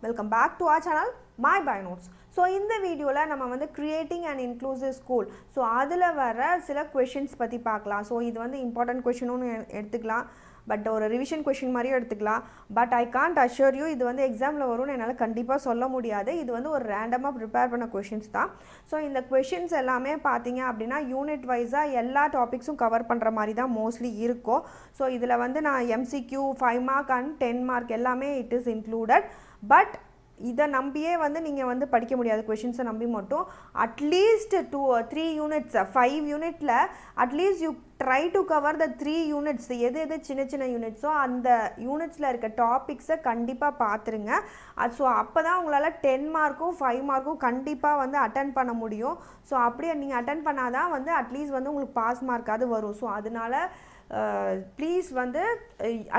Welcome back to our channel My By Notes. So இந்த வீடியோல நம்ம வந்து creating an inclusive school. So அதுல வர சில questions பத்தி பார்க்கலாம். So இது வந்து important question னு எடுத்துக்கலாம். பட் ஒரு ரிவிஷன் क्वेश्चन மாதிரியும் எடுத்துக்கலாம். But I can't assure you இது வந்து எக்ஸாமில் வரும்னு என்னால் கண்டிப்பாக சொல்ல முடியாது. இது வந்து ஒரு ரேண்டமாக ப்ரிப்பேர் பண்ண கொஷின்ஸ் தான். ஸோ இந்த கொஷின்ஸ் எல்லாமே பார்த்தீங்க அப்படின்னா யூனிட் வைஸாக எல்லா டாபிக்ஸும் கவர் பண்ணுற மாதிரி தான் மோஸ்ட்லி இருக்கும். ஸோ இதில் வந்து நான் எம்சிக்யூ 5 மார்க் அண்ட் 10 மார்க் எல்லாமே இட் இஸ் இன்க்ளூடட். பட் இதை நம்பியே வந்து நீங்கள் வந்து படிக்க முடியாது. கொஷின்ஸை நம்பி மட்டும் அட்லீஸ்ட் 2-3 யூனிட்ஸ் 5 யூனிட்டில் at least you try to cover the 3 units. எது சின்ன சின்ன யூனிட்ஸோ அந்த யூனிட்ஸில் இருக்க டாபிக்ஸை கண்டிப்பாக பார்த்துருங்க. ஸோ அப்போ தான் உங்களால் 10 மார்க்கும் 5 மார்க்கும் கண்டிப்பாக வந்து அட்டன் பண்ண முடியும். ஸோ அப்படியே நீங்கள் அட்டன் பண்ணால் தான் வந்து அட்லீஸ்ட் வந்து உங்களுக்கு பாஸ் மார்க்காவது வரும். ஸோ அதனால் ப்ளீஸ் வந்து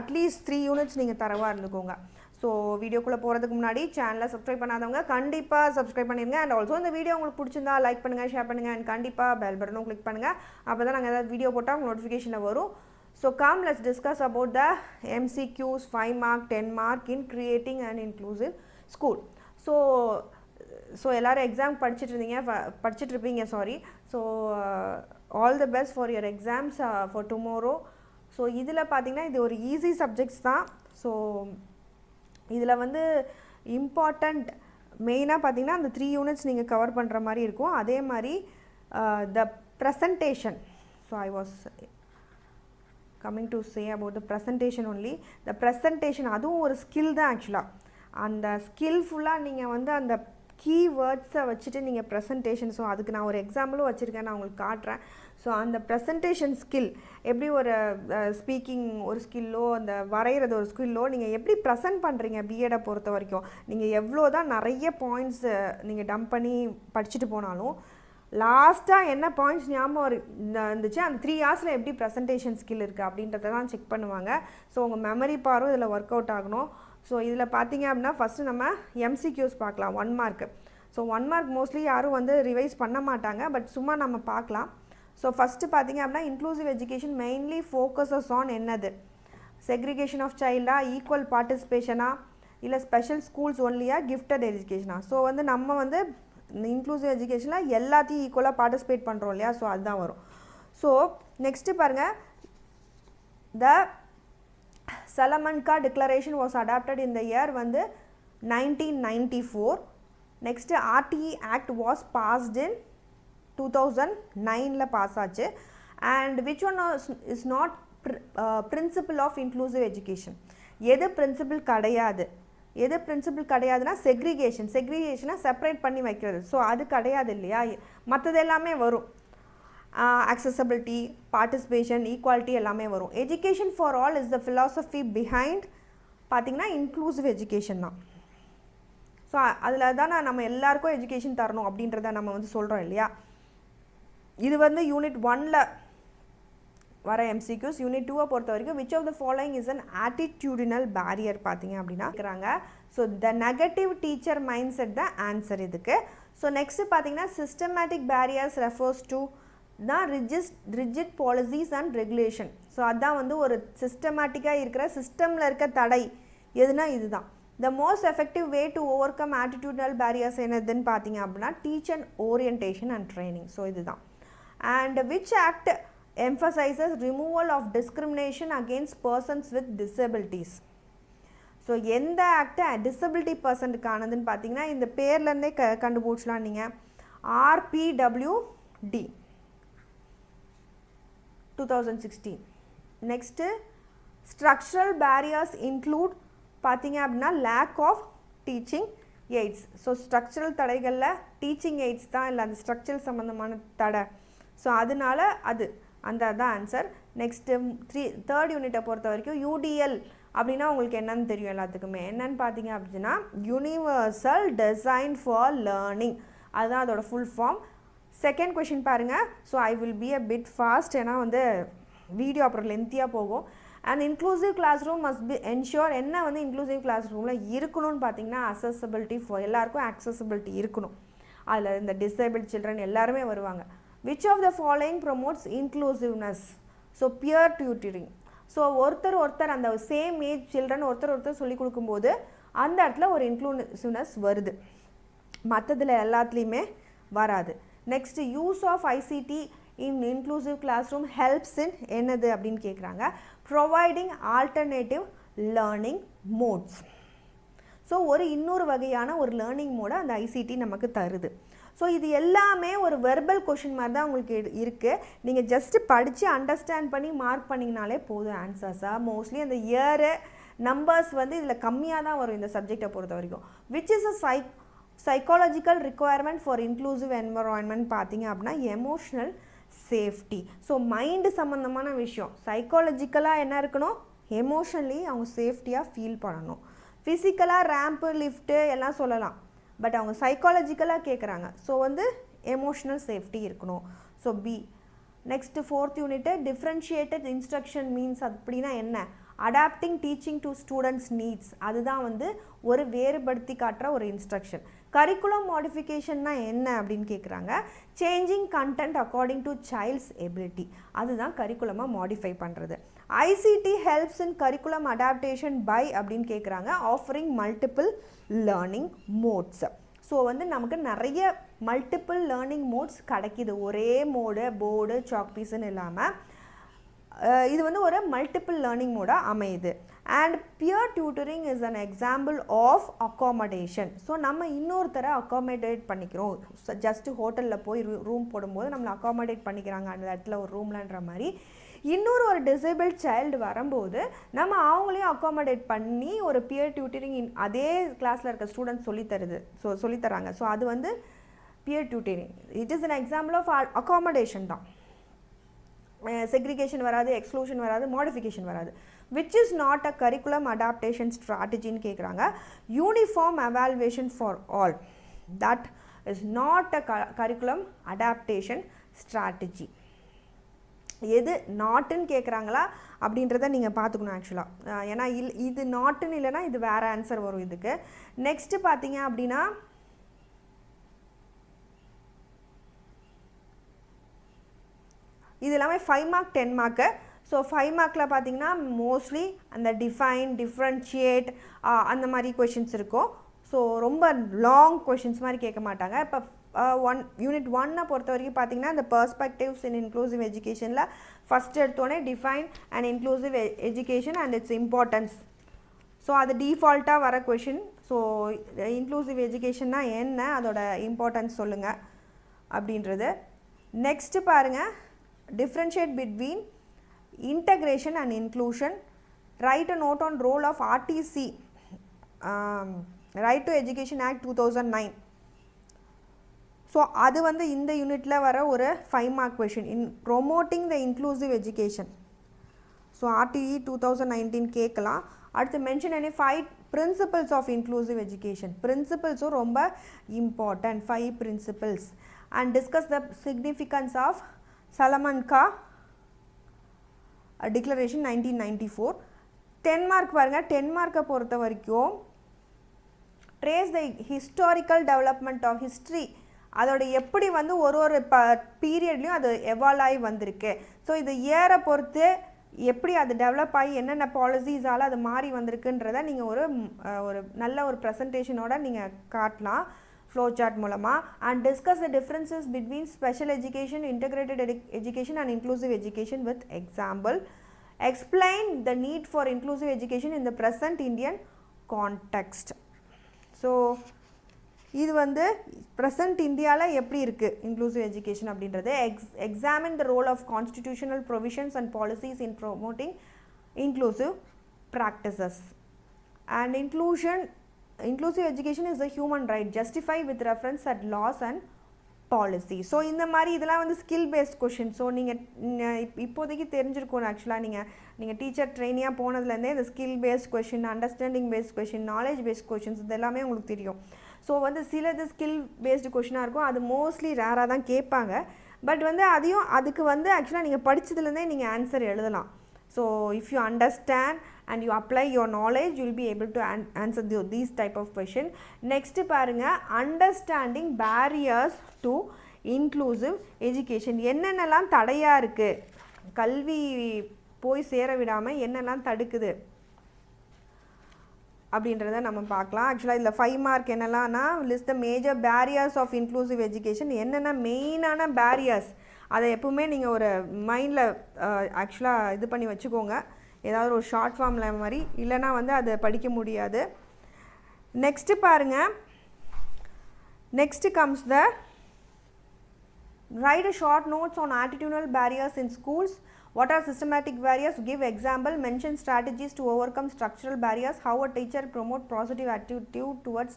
அட்லீஸ்ட் 3 யூனிட்ஸ் நீங்கள் தரவாக இருந்துக்கோங்க. ஸோ வீடியோக்குள்ளே போகிறதுக்கு முன்னாடி சேனலை சப்ஸ்கிரைப் பண்ணாதவங்க கண்டிப்பாக சப்ஸ்கிரைப் பண்ணிடுங்க. அண்ட் ஆல்சோ இந்த வீடியோ உங்களுக்கு பிடிச்சிருந்தா லைக் பண்ணுங்கள், ஷேர் பண்ணுங்கள், அண்ட் கண்டிப்பாக பெல் பட்டனும் கிளிக் பண்ணுங்கள். அப்போ தான் நாங்கள் ஏதாவது வீடியோ போட்டால் உங்களுக்கு நோட்டிஃபிகேஷனில் வரும். So come let's discuss about the MCQs 5 mark 10 mark in creating and inclusive school. So எல்லோரும் எக்ஸாம் படிச்சுட்ருப்பீங்க. So all the best for your exams for tomorrow. So இதில் பார்த்தீங்கன்னா இது ஒரு ஈஸி சப்ஜெக்ட்ஸ் தான். ஸோ இதில் வந்து இம்பார்ட்டண்ட் மெயினாக பார்த்தீங்கன்னா அந்த 3 யூனிட்ஸ் நீங்கள் கவர் பண்ணுற மாதிரி இருக்கும். அதே மாதிரி the presentation. So I was coming to say about the presentation only. The presentation அதுவும் ஒரு ஸ்கில் தான் ஆக்சுவலாக. அந்த ஸ்கில்ஃபுல்லாக நீங்கள் வந்து அந்த கீவேர்ட்ஸை வச்சுட்டு நீங்கள் ப்ரெசன்டேஷன். ஸோ அதுக்கு நான் ஒரு எக்ஸாம்பிளும் வச்சுருக்கேன், நான் உங்களுக்கு காட்டுறேன். ஸோ அந்த ப்ரெசன்டேஷன் ஸ்கில் எப்படி ஒரு ஸ்பீக்கிங் ஒரு ஸ்கில்லோ அந்த வரைகிறது ஒரு ஸ்கில்லோ நீங்கள் எப்படி ப்ரெசன்ட் பண்ணுறீங்க பிஎடை பொறுத்த வரைக்கும். நீங்கள் எவ்வளோ தான் நிறைய பாயிண்ட்ஸ் நீங்கள் டம்ப் பண்ணி படிச்சுட்டு போனாலும் லாஸ்ட்டாக என்ன பாயிண்ட்ஸ் ஞாபகம் இருந்துச்சு அந்த 3 ஹார்ஸில் எப்படி ப்ரெசன்டேஷன் ஸ்கில் இருக்குது அப்படின்றத தான் செக் பண்ணுவாங்க. ஸோ உங்கள் மெமரி பவரும் இதில் ஒர்க் அவுட் ஆகணும். ஸோ இதில் பார்த்தீங்க அப்படின்னா ஃபஸ்ட்டு நம்ம MCQs பார்க்கலாம் 1 மார்க்கு. ஸோ 1 மார்க் மோஸ்ட்லி யாரும் வந்து ரிவைஸ் பண்ண மாட்டாங்க, பட் சும்மா நம்ம பார்க்கலாம். ஸோ ஃபஸ்ட்டு பார்த்தீங்க அப்படின்னா inclusive education mainly focuses on என்னது, செக்ரிகேஷன் ஆஃப் சைல்டா, ஈக்குவல் பார்ட்டிசிபேஷனா, இல்லை ஸ்பெஷல் ஸ்கூல்ஸ் ஒன்லியா, கிஃப்டட் எஜுகேஷனா. ஸோ வந்து நம்ம வந்து இன்க்ளூசிவ் எஜுகேஷனில் எல்லாத்தையும் ஈக்குவலாக பார்ட்டிசிபேட் பண்ணுறோம் இல்லையா. ஸோ அதுதான் வரும். ஸோ நெக்ஸ்ட்டு பாருங்கள், த Salamanca Declaration was adopted in the year வந்து 1994. Next RTE Act was passed in 2009 pass ஆச்சு. And which one is not principle of inclusive education? எது பிரின்சிபிள் கிடையாது, எது பிரின்சிபிள் கிடையாதுன்னா செக்ரிகேஷனை செப்பரேட் பண்ணி வைக்கிறது. ஸோ அது கிடையாது இல்லையா. மற்றது எல்லாமே வரும். accessibility, participation, equality எல்லாமே வரும். education for all is the philosophy behind பார்த்திங்கன்னா இன்க்ளூசிவ் எஜுகேஷன் தான். ஸோ அதில் தான் நம்ம எல்லாருக்கும் எஜுகேஷன் தரணும் அப்படின்றத நம்ம வந்து சொல்கிறோம் இல்லையா. இது வந்து யூனிட் 1ல் வர MCQs. யூனிட் 2 பொறுத்த வரைக்கும் which of the following is an attitudinal barrier பார்த்தீங்க அப்படின்னா இருக்கிறாங்க. So the negative teacher mind set தான் ஆன்சர் இதுக்கு. ஸோ நெக்ஸ்ட்டு பார்த்தீங்கன்னா சிஸ்டமேட்டிக் பேரியர்ஸ் ரெஃபர்ஸ் டு தான் rigid policies and regulation. So அதுதான் வந்து ஒரு சிஸ்டமேட்டிக்காக இருக்கிற சிஸ்டமில் இருக்க தடை எதுனா இதுதான். The most effective way to overcome attitudinal barriers என்னதுன்னு பார்த்தீங்க அப்படின்னா teacher orientation and training. So இதுதான். And which act emphasises removal of discrimination against persons with disabilities. So எந்த ஆக்ட் டிசபிலிட்டி பர்சனுக்கானதுன்னு பார்த்தீங்கன்னா இந்த பேர்லேருந்தே கண்டுபிடிச்சலாம் நீங்கள். RPWD 2016. Next structural barriers include பார்த்தீங்க அப்படின்னா lack of teaching aids. So structural தடைகளில் டீச்சிங் எய்ட்ஸ் தான் இல்லை அந்த ஸ்ட்ரக்சரல் சம்மந்தமான தடை. ஸோ அதனால அந்த தான் ஆன்சர். நெக்ஸ்ட்டு தேர்ட் யூனிட்டை பொறுத்த வரைக்கும் UDL அப்படின்னா உங்களுக்கு என்னன்னு தெரியும் எல்லாத்துக்குமே. என்னன்னு பார்த்தீங்க அப்படின்னா யூனிவர்சல் டிசைன் ஃபார் லேர்னிங், அதுதான் அதோட ஃபுல் ஃபார்ம். செகண்ட் கொஷின் பாருங்கள். So I will be a bit fast, ஏன்னா வந்து வீடியோ அப்புறம் லென்த்தியாக போகும். And inclusive classroom must be ensure. என்ன வந்து இன்க்ளூசிவ் கிளாஸ் ரூமில் இருக்கணும்னு பார்த்தீங்கன்னா அக்சசபிலிட்டி ஃபார் எல்லாருக்கும் அக்சசபிலிட்டி இருக்கணும். அதில் இந்த டிசேபிள் சில்ட்ரன் எல்லாருமே வருவாங்க. Which of the following promotes inclusiveness? So peer tutoring. So ஒருத்தர் அந்த சேம் ஏஜ் சில்ட்ரன் ஒருத்தர் சொல்லிக் கொடுக்கும்போது அந்த இடத்துல ஒரு இன்க்ளூசிவ்னஸ் வருது, மற்றதில் எல்லாத்துலேயுமே வராது. Next use of ICT in inclusive classroom helps in என்னது அப்படின்னு கேட்குறாங்க. Providing alternative learning modes. So இன்னொரு வகையான ஒரு லேர்னிங் மோடை அந்த ஐசிடி நமக்கு தருது. ஸோ இது எல்லாமே ஒரு வெர்பல் கொஷின் மாதிரி தான் உங்களுக்கு இருக்குது. நீங்கள் ஜஸ்ட்டு படித்து அண்டர்ஸ்டாண்ட் பண்ணி மார்க் பண்ணிங்கனாலே போதும் ஆன்சர்ஸாக. மோஸ்ட்லி அந்த இயரு நம்பர்ஸ் வந்து இதில் கம்மியாக தான் வரும் இந்த சப்ஜெக்டை பொறுத்த வரைக்கும். Which is a psychological requirement for inclusive environment பார்த்தீங்க அப்படின்னா எமோஷ்னல் சேஃப்டி. ஸோ மைண்டு சம்மந்தமான விஷயம். சைக்காலஜிக்கலாக என்ன இருக்கணும், எமோஷனலி அவங்க சேஃப்டியாக ஃபீல் பண்ணணும். ஃபிசிக்கலாக ரேம்ப்பு லிஃப்ட்டு எல்லாம் சொல்லலாம், பட் அவங்க சைக்காலஜிக்கலாக கேட்குறாங்க. ஸோ எமோஷ்னல் சேஃப்டி இருக்கணும். So B. Next 4th unit differentiated instruction means அப்படின்னா என்ன, adapting teaching to students needs. அதுதான் ஒரு வேறுபடுத்தி காட்டுற ஒரு இன்ஸ்ட்ரக்ஷன். கரிக்குலம் மாடிஃபிகேஷன்னா என்ன அப்படின்னு கேட்குறாங்க. Changing content according to child's ability, அதுதான் கரிக்குலமாக மாடிஃபை பண்ணுறது. ICT helps in curriculum adaptation by அப்படின்னு கேட்குறாங்க. Offering multiple learning modes. So நமக்கு நிறைய மல்டிபிள் லேர்னிங் மோட்ஸ் கிடைக்கிது. ஒரே மோடு போர்டு சாக் பீஸுன்னு இல்லாமல் இது ஒரு மல்டிபிள் லேர்னிங் மோடாக அமையுது. And peer tutoring is an example of accommodation. So நம்ம இன்னொருத்தரை அக்காமடேட் பண்ணிக்கிறோம். ஜஸ்ட்டு ஹோட்டலில் போய் ரூம் போடும்போது நம்மளை அக்காமடேட் பண்ணிக்கிறாங்க அந்த இடத்துல ஒரு ரூம்லன்ற மாதிரி, ஒரு டிசேபிள் சைல்டு வரும்போது நம்ம அவங்களையும் அக்காமடேட் பண்ணி ஒரு பியர் டியூட்டரிங் அதே கிளாஸில் இருக்க ஸ்டூடெண்ட்ஸ் சொல்லித்தராங்க. ஸோ அது peer tutoring. It is an example of accommodation தான். செக்ரிகேஷன் வராது, எக்ஸ்க்ளூஷன் வராது, மாடிஃபிகேஷன் வராது. Which is not a curriculum adaptation ஸ்ட்ராட்டஜின்னு கேட்குறாங்க. Uniform evaluation for all, that is not a curriculum adaptation strategy. எது நாட்டுன்னு கேட்குறாங்களா அப்படின்றத நீங்கள் பார்த்துக்கணும் ஆக்சுவலாக. ஏன்னா இது நாட்டுன்னு இல்லைன்னா இது வேறு ஆன்சர் வரும் இதுக்கு. நெக்ஸ்ட்டு பார்த்தீங்க அப்படின்னா இது எல்லாமே 5 மார்க் 10 மார்க்கு. ஸோ 5 மார்க்கில் பார்த்தீங்கன்னா மோஸ்ட்லி அந்த டிஃபைன், டிஃப்ரென்ஷியேட் அந்த மாதிரி கொஷின்ஸ் இருக்கும். ஸோ ரொம்ப லாங் கொஷின்ஸ் மாதிரி கேட்க மாட்டாங்க. இப்போ யூனிட் 1 பொறுத்த வரைக்கும் பார்த்தீங்கன்னா இந்த பெர்ஸ்பெக்டிவ்ஸ் இன் இன்க்ளூசிவ் எஜுகேஷனில் ஃபஸ்ட் எடுத்தோடனே define and inclusive education and it's importance. So அது டிஃபால்ட்டாக வர கொஷின். ஸோ இன்க்ளூசிவ் எஜுகேஷன்னா என்ன, அதோட இம்பார்ட்டன்ஸ் சொல்லுங்கள் அப்படின்றது. நெக்ஸ்ட்டு பாருங்கள், differentiate between integration and inclusion. Write a note on role of RTC, Right to Education Act 2009. So அது இந்த யூனிட்டில் வர ஒரு 5 mark question. In promoting the inclusive education. So RTE 2019 கேட்கலாம். அடுத்து mention any 5 principles of inclusive education. பிரின்சிபல்ஸும் ரொம்ப important, 5 principles. And discuss the significance of Salamanca Declaration 1994. 10 mark பாருங்கள். 10 மார்க்கை பொறுத்த வரைக்கும் trace the historical development of history, அதோட எப்படி ஒரு பீரியட்லேயும் அது எவால்வ் ஆகி வந்திருக்கு. ஸோ இது இயரை பொறுத்து எப்படி அது டெவலப் ஆகி என்னென்ன பாலிசிஸால் அது மாறி வந்திருக்குன்றதை நீங்கள் ஒரு நல்ல ஒரு ப்ரெசன்டேஷனோட நீங்கள் காட்டலாம் ஃப்ளோ சார்ட் மூலமாக. And discuss the differences between special education, integrated education and inclusive education with example. Explain the need for inclusive education in the present Indian context. So இது ப்ரெசன்ட் இந்தியாவில் எப்படி இருக்குது இன்க்ளூசிவ் எஜுகேஷன் அப்படின்றது. Examine the role of constitutional provisions and policies in promoting inclusive practices. And inclusive education is a human right, justified with reference at laws and policy. So இந்த மாதிரி இதெல்லாம் skill based question. So நீங்கள் இப்போதைக்கு தெரிஞ்சிருக்கணும் ஆக்சுவலாக நீங்கள் teacher ட்ரெயினியாக போனதுலேருந்தே இந்த skill based question, understanding based question, knowledge based questions இது எல்லாமே உங்களுக்கு தெரியும். ஸோ சிலது ஸ்கில் பேஸ்டு கொஷினாக இருக்கும், அது மோஸ்ட்லி ரேராக தான் கேட்பாங்க. பட் அதுக்கு ஆக்சுவலாக நீங்கள் படித்ததுலேருந்தே நீங்கள் ஆன்சர் எழுதலாம். So if you understand and you apply your knowledge, you will be able to answer these type of question. Next பாருங்க, understanding barriers to inclusive education. என்னென்னலாம் தடையா இருக்கு, கல்வி போய் சேர விடாமல் என்னெல்லாம் தடுக்குது அப்படின்றத நம்ம பார்க்கலாம். ஆக்சுவலாக இதில் 5 மார்க் என்னெல்லாம்னா, list the major barriers of inclusive education. என்னென்ன மெயினான பேரியர்ஸ் அதை எப்பவுமே நீங்கள் ஒரு மைண்டில் ஆக்சுவலாக இது பண்ணி வச்சுக்கோங்க. ஏதாவது ஒரு ஷார்ட் ஃபார்மில் மாதிரி, இல்லைனா வந்து அதை படிக்க முடியாது. நெக்ஸ்ட்டு பாருங்கள், next comes the write a short notes on attitudinal barriers in schools. What are systematic barriers? Give example. Mention strategies to overcome structural barriers. How a teacher promote positive attitude towards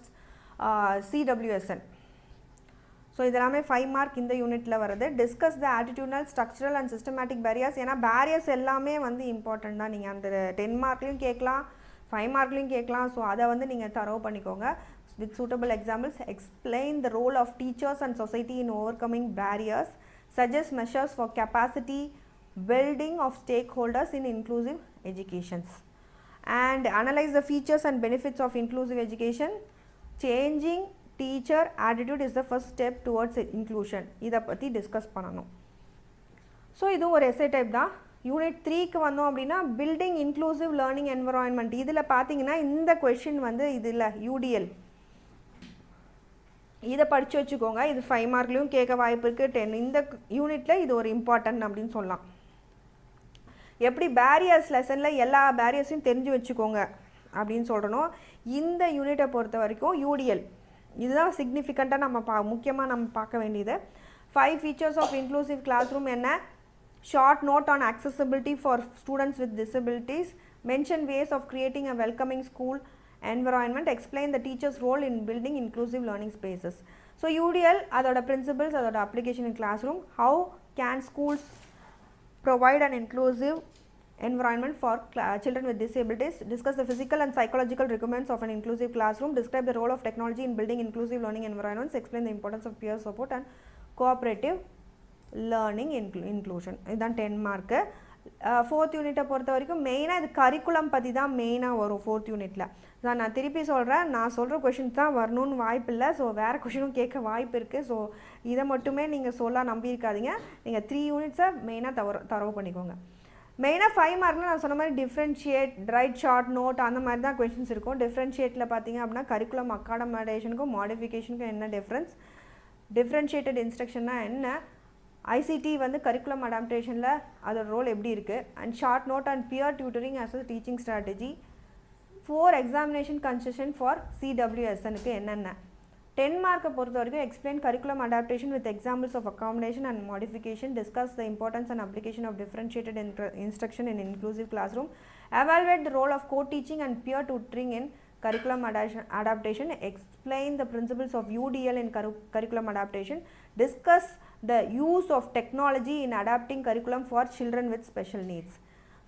CWSN. So இதெல்லாமே 5 mark இந்த யூனிட்டில் வருது. Discuss the attitudinal, structural and systematic barriers. ஏன்னா barriers எல்லாமே வந்து important தான். நீங்கள் அந்த 10 மார்க்லையும் கேட்கலாம், 5 மார்க்லையும் கேட்கலாம். ஸோ அதை வந்து நீங்கள் தரவு பண்ணிக்கோங்க. With suitable examples, explain the role of teachers and society in overcoming barriers. Suggest measures for capacity building of stakeholders in inclusive education. And analyze the features and benefits of inclusive education. Changing teacher attitude is the first step towards inclusion. இதை பற்றி discuss பண்ணணும். So இதுவும் ஒரு S A type தான். Unit 3க்கு வந்தோம் அப்படின்னா, building inclusive learning environment. இதில் பார்த்தீங்கன்னா இந்த கொஷின் வந்து இதில் யூடிஎல் இதை படித்து வச்சுக்கோங்க. இது 5 மார்க்லேயும் கேட்க வாய்ப்பு இருக்குது. 10 இந்த யூனிட்டில் இது ஒரு இம்பார்ட்டன்ட் அப்படின்னு சொல்லலாம். எப்படி பேரியர்ஸ் லெசனில் எல்லா பேரியர்ஸையும் தெரிஞ்சு வச்சுக்கோங்க அப்படின்னு சொல்கிறனோ, இந்த யூனிட்டை பொறுத்த வரைக்கும் யூடிஎல் இதுதான் சிக்னிஃபிகண்ட்டாக நம்ம முக்கியமாக நம்ம பார்க்க வேண்டியது. 5 features of inclusive classroom என்ன? Short note on accessibility for students with disabilities. Mention ways of creating a welcoming school environment. Explain the teacher's role in building inclusive learning spaces. So UDL அதோட principles, அதோட application in classroom. How can schools provide an inclusive environment for children with disabilities? Discuss the physical and psychological requirements of an inclusive classroom. Describe the role of technology in building inclusive learning environments. Explain the importance of peer support and cooperative learning inclusion. இதுதான் 10 mark. 4th யூனிட்டை பொறுத்த வரைக்கும் மெயினாக இது curriculum பற்றி தான் மெயினாக வரும் 4th யூனிட்டில். நான் திருப்பி சொல்கிறேன், நான் சொல்கிற கொஷின் தான் வரணும்னு வாய்ப்பு இல்லை. ஸோ வேறு கொஷினும் கேட்க வாய்ப்பு இருக்குது. ஸோ இதை மட்டுமே நீங்கள் சொல்ல நம்பியிருக்காதீங்க. நீங்கள் 3 யூனிட்ஸை மெயினாக தரவு பண்ணிக்கோங்க. மெயினாக 5 மார்க்கில் நான் சொன்ன மாதிரி டிஃப்ரென்ஷியேட், ரைட் ஷார்ட் நோட் அந்த மாதிரி தான் கொஷின்ஸ் இருக்கும். டிஃப்ரென்ஷியேட்டில் பார்த்தீங்க அப்படின்னா கரிக்குலம் அகாடமைசேஷனுக்கும் மாடிஃபிகேஷனுக்கும் என்ன டிஃப்ரென்ஸ், டிஃப்ரென்ஷியேட்டட் இன்ஸ்ட்ரக்ஷன்னா என்ன, ஐசிடி வந்து கரிக்குலம் அடாப்டேஷனில் அதோட ரோல் எப்படி இருக்குது, and short note and peer tutoring as a teaching strategy. 4 examination concession for சிடபிள்யூஎஸ்எனுக்கு என்னென்ன. 10 மார்க்கை பொறுத்த வரைக்கும் explain curriculum adaptation with examples of accommodation and modification. Discuss the importance and application of differentiated instruction in inclusive classroom. Evaluate the role of co teaching and peer tutoring in curriculum adaptation. Explain the principles of UDL in curriculum adaptation. Discuss the use of technology in adapting curriculum for children with special needs.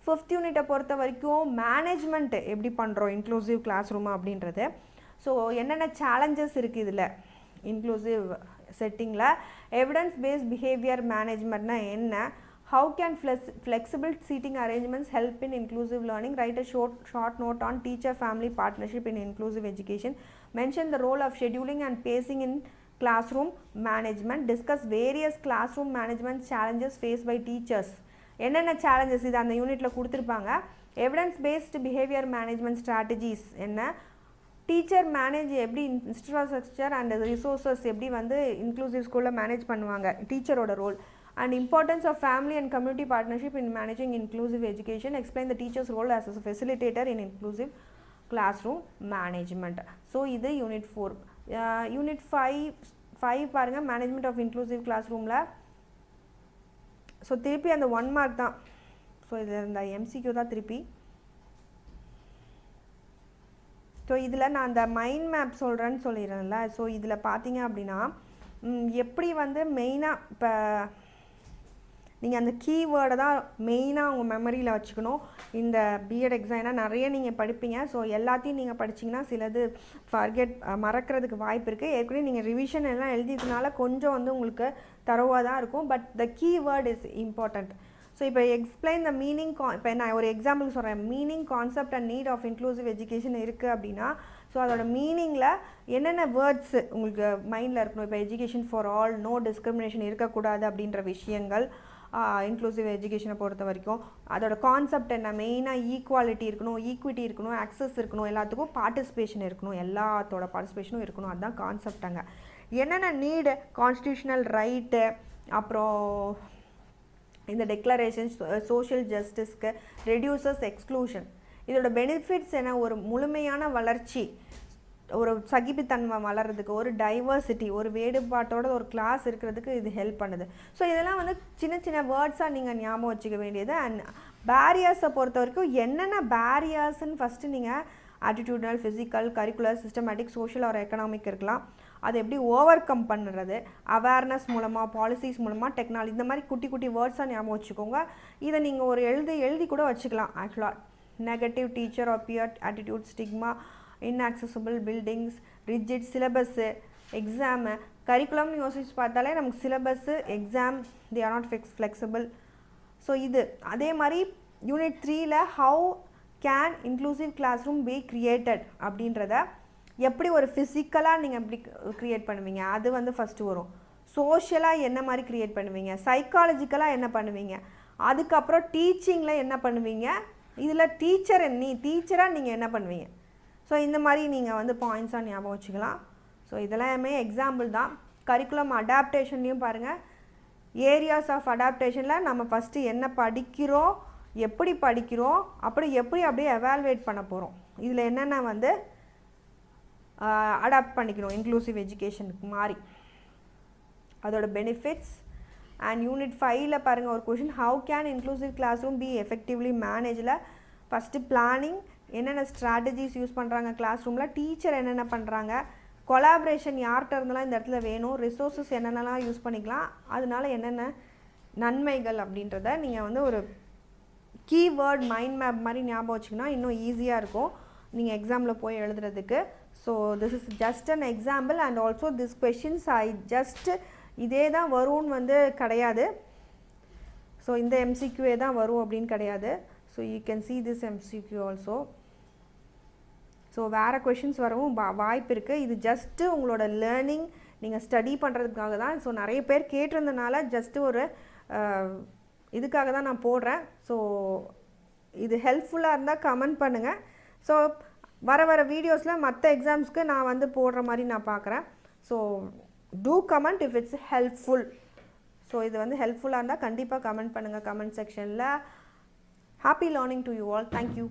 5th யூனிட்டை பொறுத்த வரைக்கும் management எப்படி பண்ணுறோம் inclusive class room அப்படின்றது. So என்னென்ன challenges இருக்குது இதில் inclusive செட்டிங்கில். Evidence based behaviour மேனேஜ்மெண்ட்னா என்ன, how can flexible seating arrangements help in inclusive learning. Write a short note on teacher-family partnership in inclusive education. Mention the role of scheduling and pacing in classroom management. Discuss various classroom management challenges faced by teachers. என்னென்ன challenges இது அந்த யூனிட்டில் கொடுத்துருப்பாங்க. Evidence based behaviour management strategies என்ன, teacher manage எப்படி infrastructure and resources எப்படி வந்து inclusive ஸ்கூலில் மேனேஜ் பண்ணுவாங்க, டீச்சரோட role. And importance of family and community partnership in managing inclusive education. Explain the teacher's role as a facilitator in inclusive classroom management. So இது unit 4. Unit 5 பாருங்கள், management of inclusive class ரூமில். So திருப்பி அந்த 1 mark தான். So இது இந்த MCQ தான் திருப்பி. ஸோ இதில் நான் அந்த மைண்ட் மேப் சொல்கிறேன்னு சொல்லிடுறேன்ல. ஸோ இதில் பார்த்தீங்க அப்படின்னா எப்படி வந்து மெயினாக இப்போ நீங்கள் அந்த கீவேர்டை தான் மெயினாக உங்கள் மெமரியில் வச்சுக்கணும். இந்த பிஎட் எக்ஸாம்னா நிறைய நீங்கள் படிப்பீங்க. ஸோ எல்லாத்தையும் நீங்கள் படிச்சிங்கன்னா சிலது மறக்கிறதுக்கு வாய்ப்பு இருக்குது. ஏற்கனவே நீங்கள் ரிவிஷன் எல்லாம் எழுதியதுனால கொஞ்சம் வந்து உங்களுக்கு தரவாக தான் இருக்கும். But the keyword is important. So இப்போ எக்ஸ்பிளைன் த மீனிங் இப்போ நான் ஒரு எக்ஸாம்பிள் சொல்கிறேன். Meaning, concept and need of inclusive education இருக்குது அப்படின்னா ஸோ அதோட மீனிங்கில் என்னென்ன வேர்ட்ஸ் உங்களுக்கு மைண்டில் இருக்கணும். இப்போ education for all, no discrimination இருக்கக்கூடாது அப்படின்ற விஷயங்கள். இன்க்ளூசிவ் எஜுகேஷனை பொறுத்த வரைக்கும். அதோட கான்செப்ட் என்ன, மெயினாக ஈக்குவாலிட்டி இருக்கணும், ஈக்விட்டி இருக்கணும், ஆக்சஸ் இருக்கணும், எல்லாத்துக்கும் பார்ட்டிசிபேஷன் இருக்கணும், எல்லாத்தோட பார்ட்டிசிபேஷனும் இருக்கணும். அதுதான் கான்செப்ட். அங்கே என்னென்ன நீடு, கான்ஸ்டியூஷனல் ரைட்டு, அப்புறம் இந்த டெக்ளரேஷன்ஸ், சோஷியல் ஜஸ்டிஸ்க்கு, ரெடியூசஸ் எக்ஸ்க்ளூஷன், இதோட பெனிஃபிட்ஸ் என்ன, ஒரு முழுமையான வளர்ச்சி, ஒரு சகிப்புத்தன்மை வளர்கிறதுக்கு, ஒரு டைவர்சிட்டி, ஒரு வேறுபாட்டோட ஒரு கிளாஸ் இருக்கிறதுக்கு இது ஹெல்ப் பண்ணுது. ஸோ இதெல்லாம் வந்து சின்ன சின்ன வேர்ட்ஸாக நீங்கள் ஞாபகம் வச்சுக்க வேண்டியது. அண்ட் பேரியர்ஸை பொறுத்த வரைக்கும் என்னென்ன பேரியர்ஸ்ன்னு ஃபஸ்ட்டு நீங்கள் attitudinal, physical, curricular, systematic, social or economic இருக்கலாம். அதை எப்படி ஓவர் கம் பண்ணுறது, அவேர்னஸ் மூலமாக, பாலிசிஸ் மூலமாக, டெக்னாலஜி, இந்த மாதிரி குட்டி குட்டி வேர்ட்ஸாக ஞாபகம் வச்சுக்கோங்க. இதை நீங்கள் ஒரு எழுதி கூட வச்சுக்கலாம். ஆக்சுவலாக negative teacher or peer attitude, stigma, inaccessible buildings, rigid syllabus, exam, கரிக்குலம்னு யோசிச்சு பார்த்தாலே நமக்கு syllabus, exam, they are not flexible. So இது அதே மாதிரி யூனிட் 3ல் how can inclusive classroom be created அப்படின்றத எப்படி ஒரு ஃபிசிக்கலாக நீங்கள் எப்படி க்ரியேட் பண்ணுவீங்க அது வந்து ஃபஸ்ட்டு வரும். சோஷியலாக என்ன மாதிரி க்ரியேட் பண்ணுவீங்க, சைக்காலஜிக்கலாக என்ன பண்ணுவீங்க, அதுக்கப்புறம் டீச்சிங்கில் என்ன பண்ணுவீங்க, இதில் டீச்சராக நீங்கள் என்ன பண்ணுவீங்க. ஸோ இந்த மாதிரி நீங்கள் வந்து பாயிண்ட்ஸாக ஞாபகம் வச்சுக்கலாம். ஸோ இதெல்லாமே எக்ஸாம்பிள் தான். கரிக்குலம் அடாப்டேஷன்லேயும் பாருங்கள், ஏரியாஸ் ஆஃப் அடாப்டேஷனில் நம்ம ஃபஸ்ட்டு என்ன படிக்கிறோம், எப்படி படிக்கிறோம், அப்படியே எவால்வேட் பண்ண போகிறோம். இதில் என்னென்ன வந்து அடாப்ட் பண்ணிக்கணும் இன்க்ளூசிவ் எஜுகேஷனுக்கு மாதிரி, அதோட பெனிஃபிட்ஸ். அண்ட் யூனிட் 5ல் பாருங்கள் ஒரு question, how can inclusive classroom be effectively மேனேஜில் ஃபஸ்ட்டு பிளானிங், என்னென்ன ஸ்ட்ராட்டஜிஸ் யூஸ் பண்ணுறாங்க கிளாஸ் ரூமில், டீச்சர் என்னென்ன பண்ணுறாங்க, கொலாபரேஷன் யார்கிட்ட இருந்தெல்லாம் இந்த இடத்துல வேணும், ரிசோர்ஸஸ் என்னென்னலாம் யூஸ் பண்ணிக்கலாம், அதனால என்னென்ன நன்மைகள் அப்படின்றத நீங்கள் வந்து ஒரு கீவேர்ட் மைண்ட் மேப் மாதிரி ஞாபகம் வச்சிங்கன்னா இன்னும் ஈஸியாக இருக்கும் நீங்கள் எக்ஸாமில் போய் எழுதுறதுக்கு. So this is just an example and also this questions இதே தான் வரும்னு வந்து கிடையாது. ஸோ இந்த எம்சிக்யூவே தான் வரும் அப்படின்னு கிடையாது. So you can see this MCQ also. So வேறு கொஷின்ஸ் வரவும் வாய்ப்பு இருக்குது. இது ஜஸ்ட்டு உங்களோட லேர்னிங், நீங்கள் ஸ்டடி பண்ணுறதுக்காக தான். ஸோ நிறைய பேர் கேட்டிருந்தனால ஜஸ்ட்டு ஒரு இதுக்காக தான் நான் போடுறேன். ஸோ இது ஹெல்ப்ஃபுல்லாக இருந்தால் கமெண்ட் பண்ணுங்கள். ஸோ வர வீடியோஸில் மற்ற எக்ஸாம்ஸ்க்கு நான் வந்து போடுற மாதிரி நான் பார்க்குறேன். So do comment if it's helpful. So இது வந்து ஹெல்ப்ஃபுல்லாக இருந்தால் கண்டிப்பாக கமெண்ட் பண்ணுங்கள் கமெண்ட் செக்ஷனில். Happy learning to you all. Thank you.